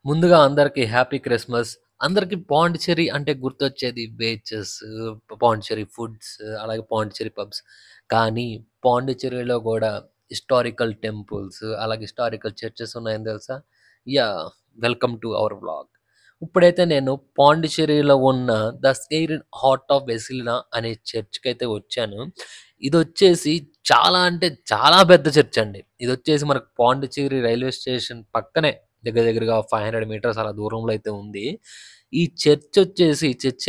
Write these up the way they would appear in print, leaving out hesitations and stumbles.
ముందుగా అందరికి happy Christmas. అందరికి పాండిచ్చేరి అంటే గుర్తొచ్చేది బీచెస్, పాండిచ్చేరి ఫుడ్స్, అలాగే పాండిచ్చేరి పబ్స్. కానీ పాండిచ్చేరిలో గూడా హిస్టారికల్ టెంపుల్స్, అలాగే హిస్టారికల్ చర్చెస్ ఉన్నాయని తెలుసా? Yeah! Welcome to our vlog. ఇప్పుడైతే నేను పాండిచ్చేరిలో ఉన్న ద సెయిర్డ్ హార్ట్ ఆఫ్ బెసిలినా అనే చర్చ్‌కైతే వచ్చాను. ఇదొచ్చేసి చాలా అంటే చాలా పెద్ద చర్చ్ అండి. ఇదొచ్చేసి మనకు పాండిచ్చేరి రైల్వే స్టేషన్ పక్కనే దగ్గర దగ్గరగా 500 మీటర్స్ అలా దూరంలో అయితే ఉంది. ఈ చర్చ్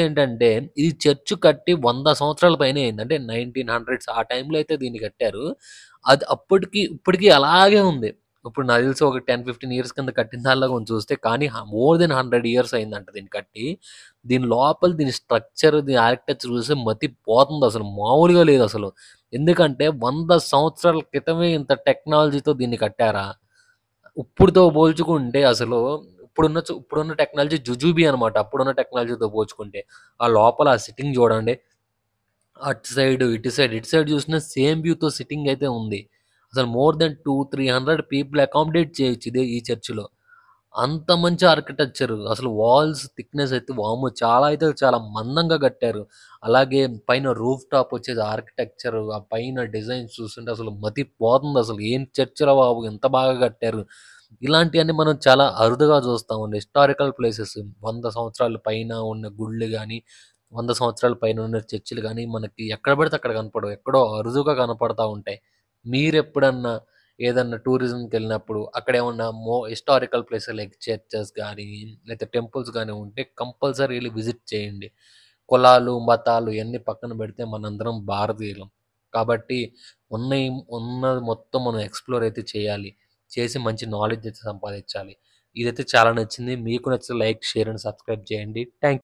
ఏంటంటే, ఇది చర్చ్ కట్టి 100 సంవత్సరాల పైనే అయింది. అంటే 1900s ఆ టైంలో అయితే దీన్ని కట్టారు. అది అప్పటికి ఇప్పటికి అలాగే ఉంది. ఇప్పుడు నాకు తెలిసి ఒక 10, 15 ఇయర్స్ కింద కట్టిన దానిలాగా ఉంది చూస్తే. కానీ మోర్ దెన్ 100 ఇయర్స్ అయిందంట దీన్ని కట్టి. దీని లోపల దీని స్ట్రక్చర్, దీని ఆర్కిటెక్చర్ చూస్తే మతిపోతుందసలు. మామూలుగా లేదసలు. ఎందుకంటే 100 సంవత్సరాల క్రితమే ఇంత టెక్నాలజీతో దీన్ని కట్టారా? ఇప్పుడుతో పోల్చుకుంటే అసలు ఇప్పుడున్న టెక్నాలజీ జుజుబి అనమాట. అప్పుడున్న టెక్నాలజీతో పోల్చుకుంటే. ఆ లోపల ఆ సిట్టింగ్ చూడండి. అటు సైడ్, ఇటు సైడ్ చూసినా సేమ్ వ్యూతో సిట్టింగ్ అయితే ఉంది. అసలు మోర్ దెన్ 2, 300 పీపుల్ అకామిడేట్ చేయొచ్చు ఈ చర్చ్‌లో. అంత మంచి ఆర్కిటెక్చర్. అసలు వాల్స్ థిక్‌నెస్ అయితే వామ్మో! చాలా అయితే చాలా మందంగా కట్టారు. అలాగే పైన రూఫ్ టాప్ వచ్చేసి ఆర్కిటెక్చర్, ఆ పైన డిజైన్స్ చూస్తుంటే అసలు మతిపోతుందసలు. ఏం చర్చ్‌రా బాబు! ఎంత బాగా కట్టారు. ఇలాంటియన్నీ మనం చాలా అరుదుగా చూస్తామండి. హిస్టారికల్ ప్లేసెస్ 100 సంవత్సరాల పైన ఉన్న గుళ్ళు గాని, 100 సంవత్సరాల పైన ఉన్న చర్చిలు గాని, మనకి ఎక్కడ పడితే అక్కడ కనపడవు. ఎక్కడో అరుదుగా కనపడతా ఉంటాయి. మీరెప్పుడన్నా ఏదన్నా టూరిజంకెళ్ళినప్పుడు అక్కడేమన్నా హిస్టారికల్ ప్లేసెస్ లైక్ చర్చెస్ గానీ, లేతే టెంపుల్స్ గానీ ఉంటే కంపల్సరీ ఎళ్లి విజిట్ చేయండి. కులాలు, మతాలు ఇయన్నీ పక్కన పెడితే మనందరం భారతీయులం. కాబట్టి ఉన్నయి ఉన్నది మొత్తం మనం ఎక్స్‌ప్లోర్ అయితే చేయాలి. చేసి మంచి నాలెడ్జ్ అయితే సంపాదించాలి. ఇదైతే చాలా నచ్చింది. మీకు నచ్చితే లైక్, షేర్ అండ్ సబ్స్క్రైబ్ చేయండి. థాంక్